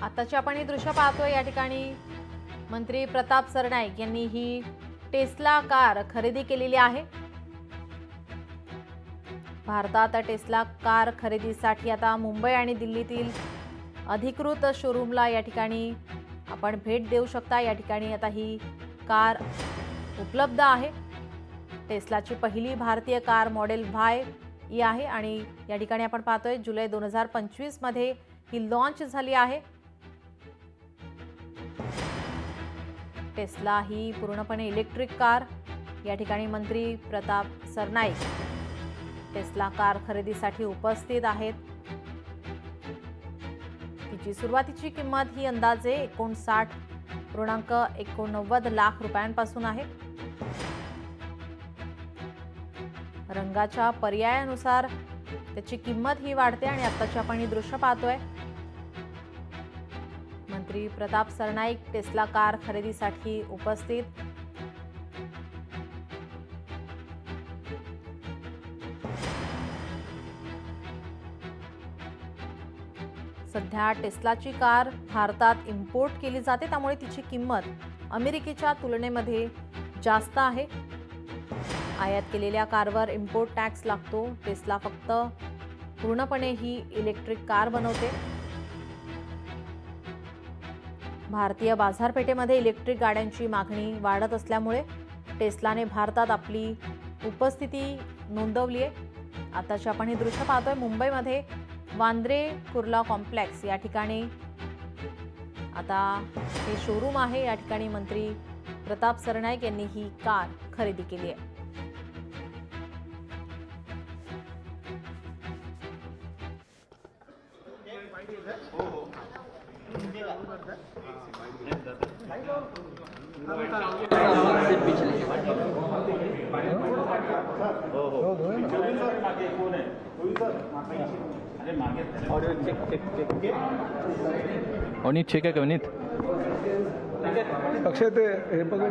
आताची आपण ही दृश्य पाहतोय। या ठिकाणी मंत्री प्रताप सरनाईक यांनी ही टेस्ला कार खरेदी केलेली आहे। भारतात टेस्ला कार खरेदीसाठी आता मुंबई आणि दिल्लीतील अधिकृत शोरूमला या ठिकाणी आपण भेट देऊ शकता। या ठिकाणी आता ही कार उपलब्ध आहे। टेस्लाची पहिली भारतीय कार मॉडेल वाय ही आहे आणि या ठिकाणी आपण पाहतोय जुलै 2025 मध्ये ही लॉन्च झाली आहे। टेस्ला ही पूर्णपणे इलेक्ट्रिक कार। या ठिकाणी मंत्री प्रताप सरनाईक टेस्ला कार खरेदीसाठी उपस्थित आहेत। तिची सुरुवातीची किंमत ही अंदाजे 59.89 लाख रुपयांपासून आहे। रंगाच्या पर्यायानुसार त्याची किंमत ही वाढते आणि आताची आपण ही दृश्य पाहतोय। मंत्री प्रताप सरनाईक टेस्ला कार खरेदीसाठी उपस्थित। सध्या टेस्लाची कार भारतात इम्पोर्ट केली जाते, त्यामुळे तिची किंमत अमेरिकेच्या तुलनेमध्ये जास्त आहे। आयात केलेल्या कारवर इम्पोर्ट टॅक्स लागतो। टेस्ला फक्त पूर्णपणे ही इलेक्ट्रिक कार बनवते। भारतीय बाजारपेठेमध्ये इलेक्ट्रिक गाड्यांची मागणी वाढत असल्यामुळे टेस्लाने भारतात आपली उपस्थिती नोंदवली आहे। आताची आपण हे दृश्य पाहतोय मुंबईमध्ये वांद्रे कुर्ला कॉम्प्लेक्स या ठिकाणी आता हे शोरूम आहे। या ठिकाणी मंत्री प्रताप सरनाईक यांनी ही कार खरेदी केली आहे। अवनीत ठीक आहे का अवनीत? अक्षय ते हे बघ ना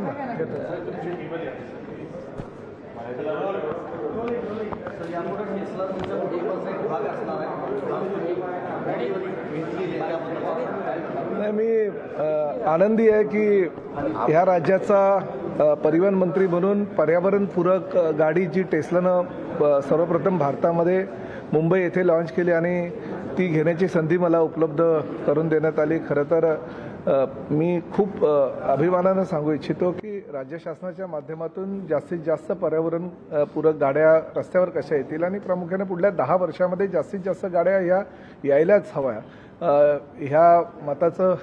नाही, मी आनंदी आहे की ह्या राज्याचा परिवहन मंत्री म्हणून पर्यावरणपूरक गाडी जी टेस्लानं सर्वप्रथम भारतामध्ये मुंबई येथे लॉन्च केली आणि ती घेण्याची संधी मला उपलब्ध करून देण्यात आली। खरं तर मी खूप अभिमानानं सांगू इच्छितो की राज्य शासनाच्या माध्यमातून जास्तीत जास्त पर्यावरणपूरक गाड्या रस्त्यावर कशा येतील आणि प्रामुख्याने पुढल्या 10 वर्षामध्ये जास्तीत जास्त गाड्या ह्या यायलाच हव्या, ह्या मताचं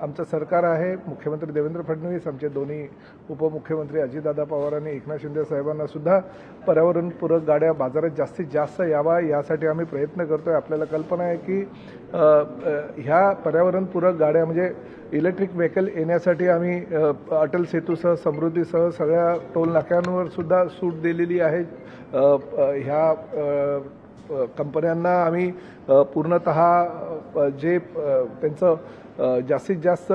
आमचं सरकार आहे। मुख्यमंत्री देवेंद्र फडणवीस, आमचे दोन्ही उपमुख्यमंत्री अजितदादा पवार आणि एकनाथ शिंदे साहेबांना सुद्धा पर्यावरणपूरक गाड्या बाजारात जास्तीत जास्त यावा यासाठी आम्ही प्रयत्न करतोय। आपल्याला कल्पना आहे की ह्या पर्यावरणपूरक गाड्या म्हणजे इलेक्ट्रिक व्हेकल येण्यासाठी आम्ही अटल सेतूसह समृद्धीसह सगळ्या टोल नाक्यांवर सुद्धा सूट दिलेली आहे। ह्या कंपन्यांना आम्ही पूर्णतः जे त्यांचं जास्तीत जास्त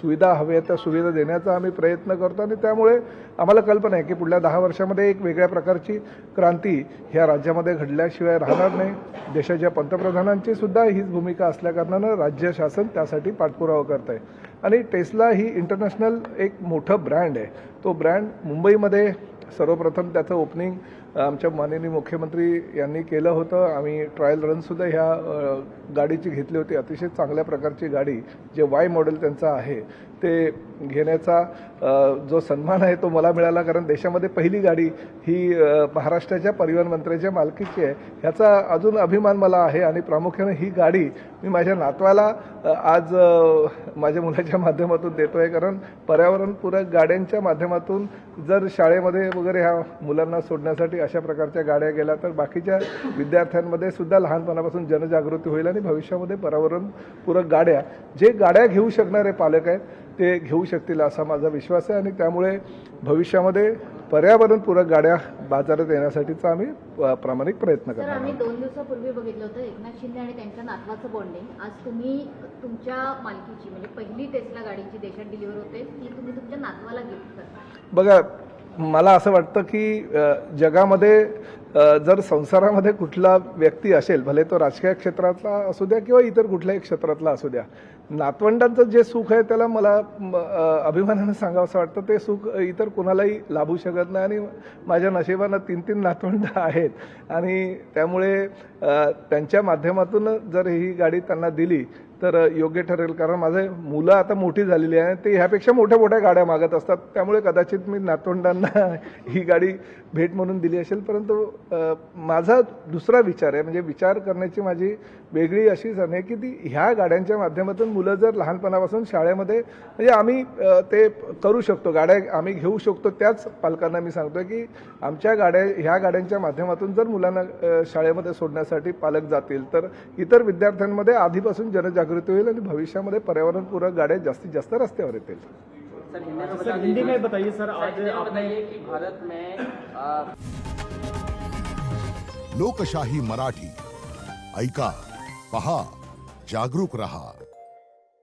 सुविधा हव्या त्या सुविधा देण्याचा आम्ही प्रयत्न करतो आणि त्यामुळे आम्हाला कल्पना आहे की पुढल्या 10 वर्षामध्ये एक वेगळ्या प्रकारची क्रांती ह्या राज्यामध्ये घडल्याशिवाय राहणार नाही। देशाच्या पंतप्रधानांची सुद्धा हीच भूमिका असल्याकारणानं राज्य शासन त्यासाठी पाठपुरावा करत आहे आणि टेस्ला ही इंटरनॅशनल एक मोठं ब्रँड आहे। तो ब्रँड मुंबईमध्ये सर्वप्रथम त्याचं ओपनिंग आमच्या माननीय मुख्यमंत्री यांनी केलं होतं। आम्ही ट्रायल रनसुद्धा ह्या गाडीची घेतली होती। अतिशय चांगल्या प्रकारची गाडी जे वाय मॉडेल त्यांचं आहे ते घेण्याचा जो सन्मान आहे तो मला मिळाला, कारण देशामध्ये पहिली गाडी ही महाराष्ट्राच्या परिवहन मंत्र्याच्या मालकीची आहे, ह्याचा अजून अभिमान मला आहे। आणि प्रामुख्याने ही गाडी मी माझ्या नातवाला आज माझ्या मुलाच्या माध्यमातून देतोय, कारण पर्यावरणपूरक गाड्यांच्या माध्यमातून जर शाळेमध्ये वगैरे ह्या मुलांना सोडण्यासाठी अशा प्रकारच्या गाड्या गेल्या तर बाकीच्या विद्यार्थ्यांमध्ये सुद्धा लहानपणापासून जनजागृती होईल आणि भविष्यामध्ये पर्यावरणपूरक गाड्या जे गाड्या घेऊ शकणारे पालक आहेत ते घेऊ शकतील असा माझा विश्वास आहे आणि त्यामुळे भविष्यामध्ये पर्यावरणपूरक गाड्या बाजारात येण्यासाठीचा आम्ही प्रामाणिक प्रयत्न करणार आहोत। आम्ही 2 दिवसापूर्वी बघितलं होतं एकनाथ शिंदे आणि त्यांच्या नातवाचं बॉन्डिंग। आज तुम्ही तुमच्या मालकीची म्हणजे पहिली टेस्ला गाडीची देशात डिलिव्हर होते ती तुम्ही तुमच्या नातवाला गिफ्ट करता। बघा, मला असं वाटतं की जगामध्ये जर संसारामध्ये कुठला व्यक्ती असेल, भले तो राजकीय क्षेत्रातला असू द्या किंवा इतर कुठल्याही क्षेत्रातला असू द्या, नातवंडांचं जे सुख आहे त्याला मला अभिमानानं सांगावंसं वाटतं. ते सुख इतर कुणालाही लाभू शकत नाही आणि माझ्या नशिबानं 3 नातवंड आहेत आणि त्यामुळे त्यांच्या माध्यमातून जर ही गाडी त्यांना दिली तर योग्य ठरेल. कारण माझे मुलं आता मोठी झालेली आहे, ते ह्यापेक्षा मोठ्या मोठ्या गाड्या मागत असतात. त्यामुळे कदाचित मी नातवंडांना ही गाडी भेट म्हणून दिली असेल. परंतु माझा दुसरा विचार आहे, म्हणजे विचार करण्याची माझी वेगळी अशीच आहे की ती ह्या गाड्यांच्या माध्यमातून मुलं जर लहानपणापासून शाळेमध्ये, म्हणजे आम्ही ते करू शकतो, गाड्या आम्ही घेऊ शकतो. त्याच पालकांना मी सांगतोय की आमच्या ह्या गाड्यांच्या माध्यमातून जर मुलांना शाळेमध्ये सोडण्यासाठी पालक जातील तर इतर विद्यार्थ्यांमध्ये आधीपासून जनजागृती होईल आणि भविष्यामध्ये पर्यावरणपूरक गाड्या जास्तीत जास्त रस्त्यावर येतील. सर हिंदी में बताइए सर, आज आपने कि भारत में लोकशाही मराठी ऐका, पहा, जागरूक रहा.